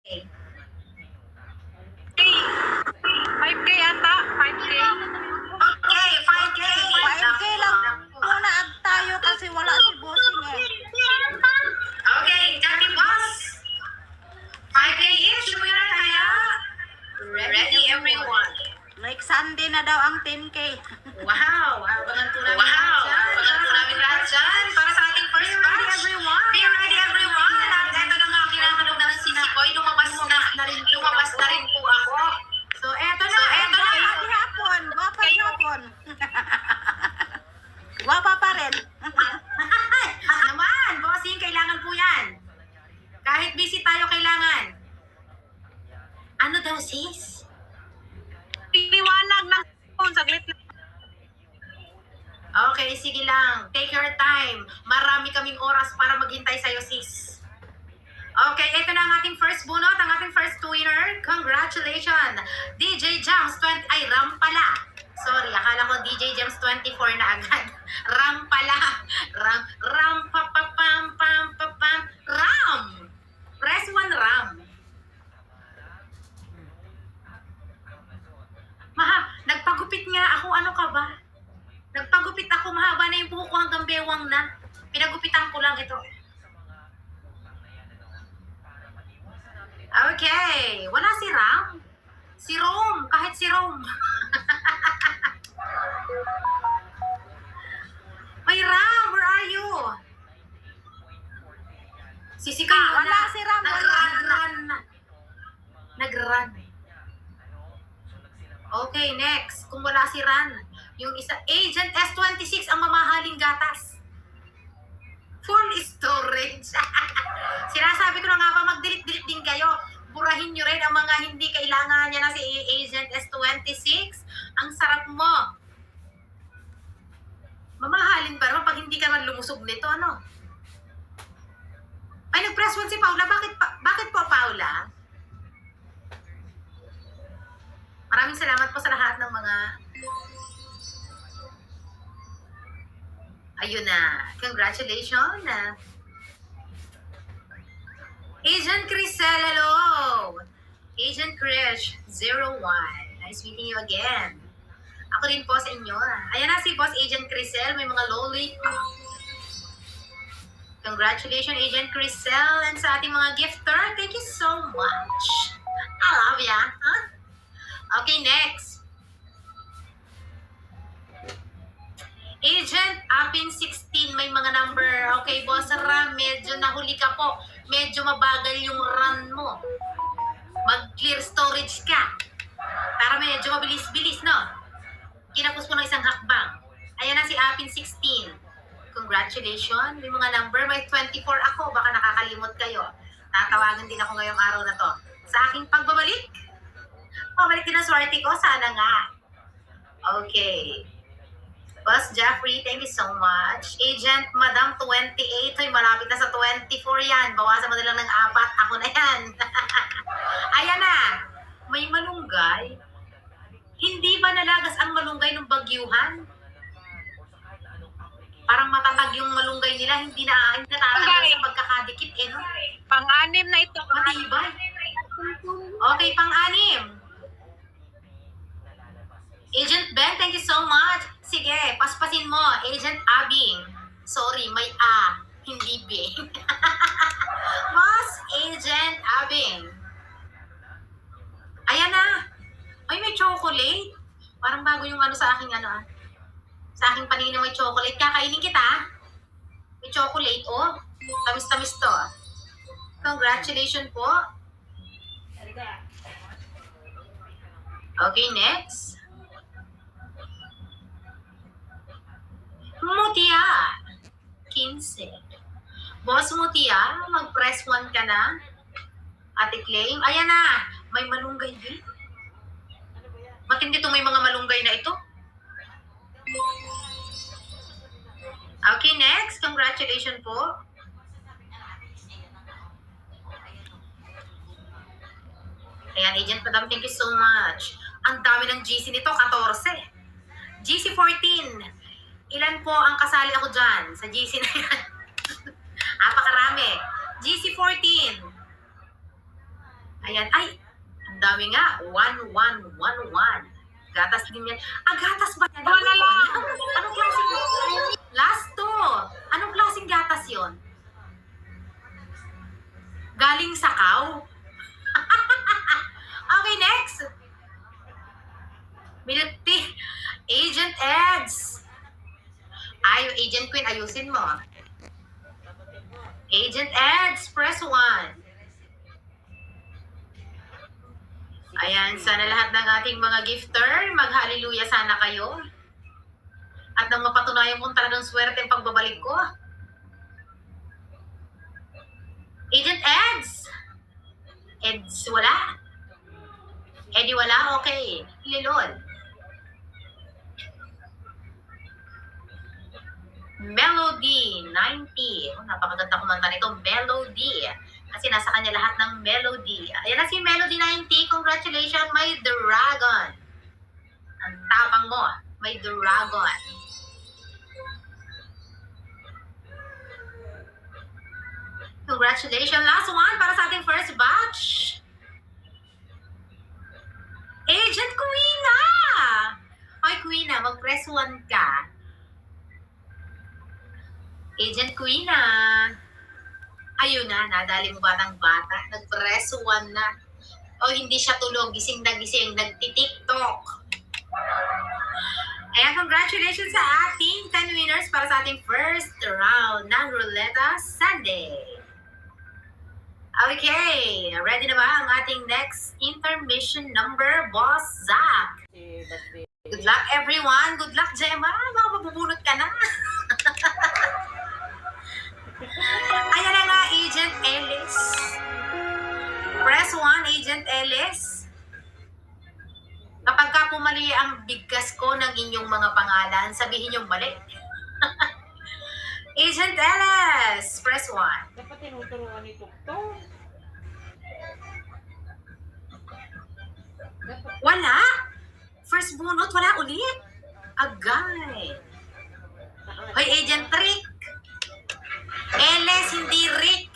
5K ata, 5K. Okay, 5K. 5K lang. Muna ag tayo kasi wala si bossing eh. Okay, Jackie Boss. 5K each winner kaya. Ready everyone. Like Sunday na daw ang 10K. Wow, abangan po namin lahat dyan para sa ating first batch. Be ready everyone. At eto na nga, kinakanog na ng sisi ko. Lumabas na rin po ako. So eto na. Gwapa hapon. Gwapa hapon. Gwapa pa rin. Naman, bossing, kailangan po yan. Kahit busy tayo, kailangan. Ano daw, sis? Liwanag ng phone, saglit lang. Okay, sige lang. Take your time. Marami kaming oras para maghintay sa'yo, sis. Okay, ito na ang ating first bunot, ang ating first winner. Congratulations! DJ Jams 20, ay, Ram pala. Sorry, akala ko DJ Jams 24 na agad. Ram pala. Ram, papapam, pam, papam, Ram! Press 1, Ram. Maha, nagpagupit nga ako, ano ka ba? Nagpagupit ako, mahaba na yung buhok ko hanggang bewang na. Pinagupitan ko lang ito. Okay, wala si Ram. Si Rom, kahit si Rom. Ay, Ram, where are you? Sisika, Wala si Ram, wala. Nag-run. Okay, next. Kung wala si Ran, yung isa, Agent S26 ang mamahaling gatas. Full storage. Sinasabi ko na nga ba, mag-delete-delete din kayo. Burahin nyo rin ang mga hindi kailangan niya na si Agent S26. Ang sarap mo. Mamahalin ba naman pag hindi ka man lumusog nito, ano? Ay, nag-press 1 si Paula. Bakit po, Paula? Maraming salamat po sa lahat ng mga... Ayun na. Congratulations. Agent Crisel, hello. Agent Krish, 01. Nice meeting you again. Ako rin po sa inyo. Ayan na si Boss Agent Crisel. May mga lolly. Congratulations, Agent Crisel. And sa ating mga gifter, thank you so much. I love ya. Huh? Okay, next. Agent Apin 16, may mga number. Okay, Boss Ram, medyo nahuli ka po. Medyo mabagal yung run mo. Mag-clear storage ka. Para medyo mabilis-bilis, no? Kinapos ko ng isang hakbang. Ayan na si Apin 16. Congratulations. May mga number. May 24 ako. Baka nakakalimot kayo. Tatawagan din ako ngayong araw na to. Sa aking pagbabalik, pabalik din ang swerte ko. Sana nga. Okay. Boss Jeffrey, thank you so much. Agent Madam 28. Ay, malapit na sa 24 yan. Bawasan mo na lang ng 4. Ako na yan. Ayan na. May malunggay. Hindi ba nalagas ang malunggay ng bagyuhan? Parang matatag yung malunggay nila. Hindi natatanggal sa pagkakadikit. Eh, no? Pang-anim na ito. Matibay. Okay, pang-anim. Agent Ben, thank you so much. Sige, paspasin mo. Agent Abing. Sorry, may A, hindi B. Boss Agent Abing. Ayan na. Ay, may chocolate. Parang bago yung ano sa aking ano. Sa aking paningin may chocolate. Kakainin kita. May chocolate, oh. Tamis-tamis to. Congratulations po. Okay, next. Mutia. 15. Boss Mutia, mag-press 1 ka na. Ate Claim. Ayan na. May malunggay din. Matindi itong may mga malunggay na ito. Okay, next. Congratulations po. Ayan, Agent Madam, thank you so much. Ang dami ng GC nito, 14. GC 14. Ilan po ang kasali ako dyan sa GC na yan? Apakarami. GC 14. Ayan, ay, ang dami nga. 1111. Gatas din yan. Gatas ba yan? Wala lang. Anong klaseng? Last two. Anong klaseng gatas yon? Galing sa cow? Okay, next. Milk tea. Agent Eds. Agent Queen, ayusin mo. Agent Eds, press 1. Ayan, sana lahat ng ating mga gifter, mag-hallelujah sana kayo. At nang mapatunayan kung talagang swerte ang pagbabalik ko. Agent Eds! Eds, wala? Eddie, wala? Okay. Lilon. Melody, 90. Napakaganda kumanta nito. Melody. Kasi nasa kanya lahat ng melody. Ayan na si Melody 90. Congratulations, may dragon. Ang tapang mo. May dragon. Congratulations. Last one para sa ating first batch. Agent Queena! Hoy, Queena, mag-press 1 ka. Agent Queena. Ayun na, nadali mo batang bata. Nag-press 1 na. O hindi siya tulog, gising na gising, nagti-tiktok. Ayan, congratulations sa ating 10 winners para sa ating first round ng Ruleta Sunday. Okay, ready na ba ang ating next intermission number, Boss Zach? Good luck, everyone. Good luck, Gemma. Mga mabubunot ka na. Ayan na nga, Agent Ellis. Press 1, Agent Ellis. Kapag ka pumali ang bigkas ko ng inyong mga pangalan, sabihin yung mali. Agent Ellis, press 1. Dapat tinuturuan ni Tukto. Wala. First bunot, wala ulit. Agay. Hoy, Agent Rick. Ellis, hindi Rick.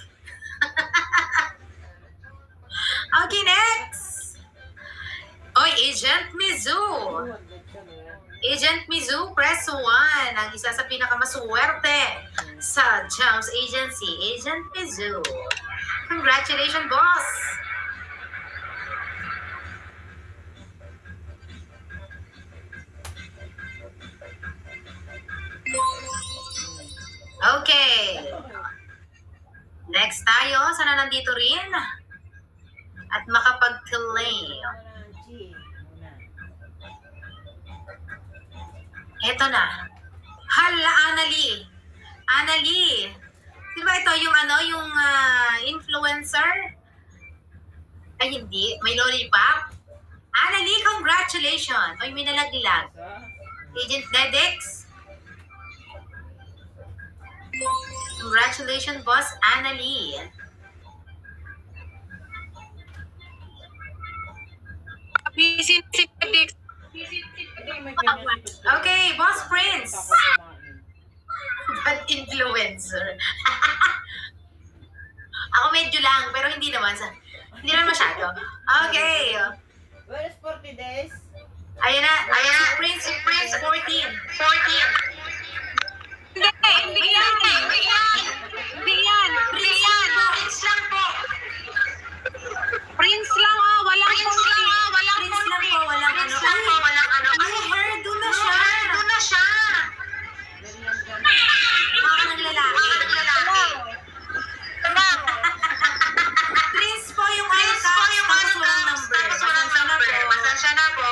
Okay, next. Hoy, Agent Mizu. Agent Mizu, press 1. Ang isa sa pinakamaswerte sa Jams Agency, Agent Mizu. Congratulations, boss. Okay. Next tayo. Sana nandito rin at makapag-claim. Eto na. Hala, Annalie. Annalie. Di ba ito yung yung influencer? Ay, hindi. May lollipop. Annalie, congratulations. Ay, may nalaglag. Agent Dedex. Congratulations, Boss Annalie. Visit si Dix. Okay, Boss Prince. Bad influencer. Ako medyo lang, pero hindi naman masyado. Okay. Where is 40 days? Ayan na, ayan si Prince 14. 14. Hindi yan. Hindi yan. Prince lang po. Prince lang, walang Prince lang po, walang ano. Ay, hairdo na siya. Mga ng lalaki. Prince po yung tapos walang number. Pasensya na po.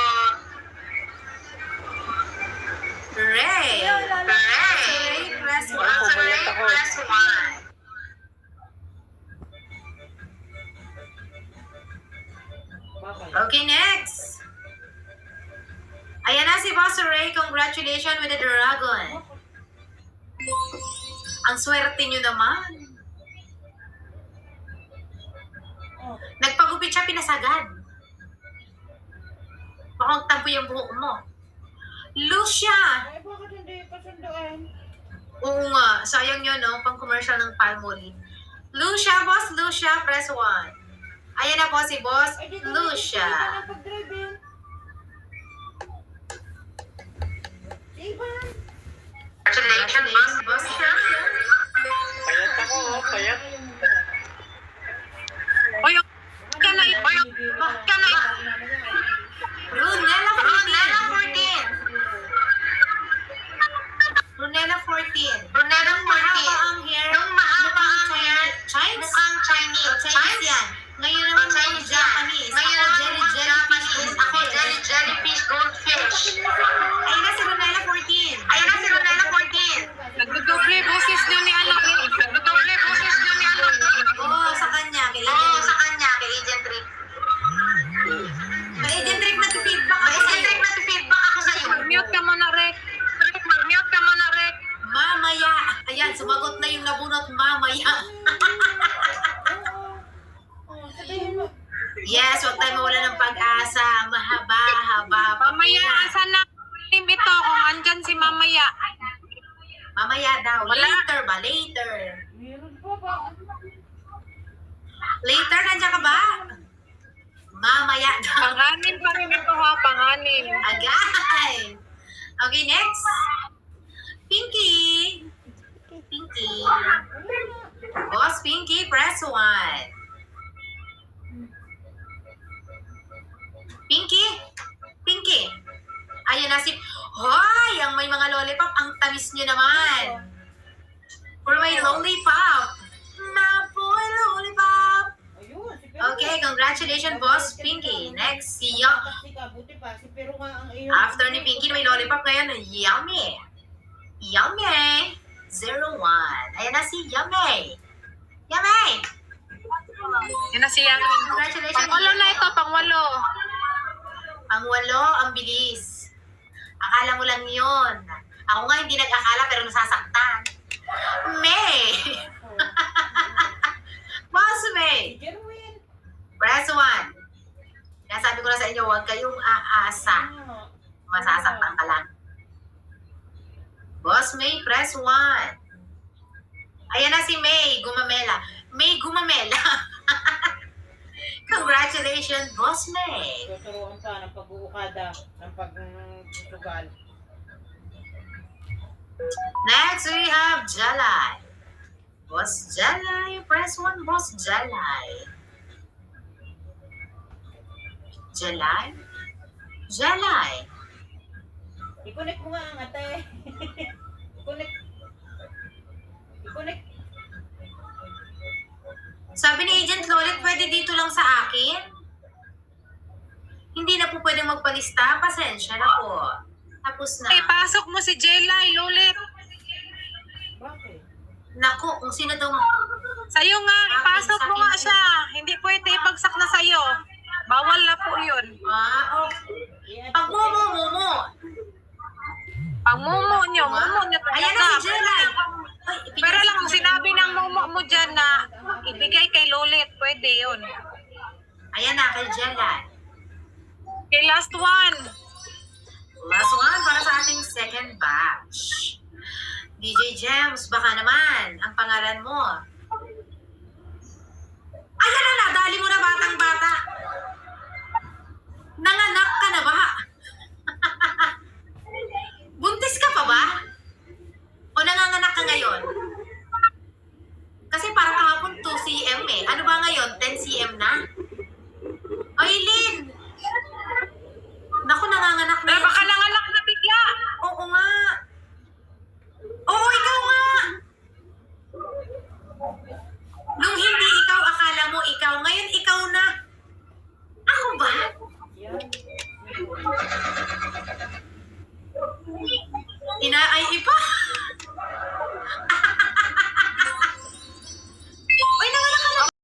Ray, press 1. Okay, next. Ayan na si Boss Ray. Congratulations with the dragon. Ang swerte nyo naman. Nagpagupit siya, pinasagad. Baka magtampo yung buhok mo. Lucia! Ay, bakit hindi pasunduin? Oo nga, sayang yun, no? Pang commercial ng Palmolive. Lucia, Boss Lucia, press 1. Ayan na po si Boss Lucia. Congratulations, Boss Lucia. Payat ako, oh, payat. Oy, kanay. Runella 14. Runella 14. Nung mahaba ang hair. Chinese? Mukhang Chinese. Chinese yan. Ngayon naman Chinese Japanese. Ako jellyfish goldfish. Ayun na si Runella 14. Nagdodoble boses niyo ni anak. Oo, sa kanya. Kay Agent Rick. Kay Agent Rick nag-feedback ako sa'yo. Mag-mute ka muna, Rek. Mamaya. Ayan, sumagot na yung nabunot mamaya. Yes, huwag tayo mawala ng pag-asa. Mahaba-haba. Mamaya, asan na team ito kung andyan si Mamaya? Mamaya daw. Wala. Later. Later, nandiyan ka ba? Mamaya daw. Panganin pa rin ito ha, panganin. Agay. Okay, next. Pinky. Boss Pinky, press 1. Pinky. Ayun na si... Hoy! Ang may mga lollipop, ang tamis nyo naman. For my lollipop. Mapoy lollipop. Okay, congratulations, Boss Pinky. Next, si After ni Pinky, may lollipop ngayon. Yummy. 01. Ayan na si Yummy. Yan na siya. Congratulations. Pangwalo na ito, pangwalo. Ang 8, ang bilis. Akala mo lang yun. Ako nga hindi nag-akala pero nasasaktan. May. Boss May. Press 1. Kaya sabi ko na sa inyo, huwag kayong aasa. Masasaktan ka lang. Boss May, press 1. Ayan na si May Gumamela. Congratulations, Boss May. Tuturuan ka ng pag-uukada, ng pag-tugal. Next, we have Jalai. Boss Jalai, press 1, Boss Jalai. Jalai. I-connect mo nga ang ate. I-connect. Sabi ni Agent Lolit, pwede dito lang sa akin? Hindi na po pwedeng magpalista. Pasensya na po. Tapos na. Ipasok mo si Jelay, Lulit. Bakit? Naku, kung sino daw... Sa'yo nga, ipasok mo nga siya. Hindi pwede ipagsak na sa'yo. Bawal na po yun. Okay. Pag-mumu. Pang-mumo nyo talaga. Ayan na si Jelay. Pero lang, kung sinabi ng mumo mo dyan na ibigay kay Lulit, pwede yun. Ayan na, kay Jelay. Okay, last one. Last one para sa ating second batch. DJ Gems, baka naman, ang pangalan mo. Ayan na, nadali mo na batang-bata. Nanganak ka na ba? Buntis ka pa ba? O nanganganak ka ngayon? Kasi parang kahapon 2 cm eh. Ano ba ngayon? 10 cm na? Ay, Lynn! Naku, nanganganak na Eh, baka nanganak na bigla. Oo nga. Oo, ikaw nga. Nung hindi ikaw, akala mo ikaw. Ngayon, ikaw na. Ako ba? Ay, iba.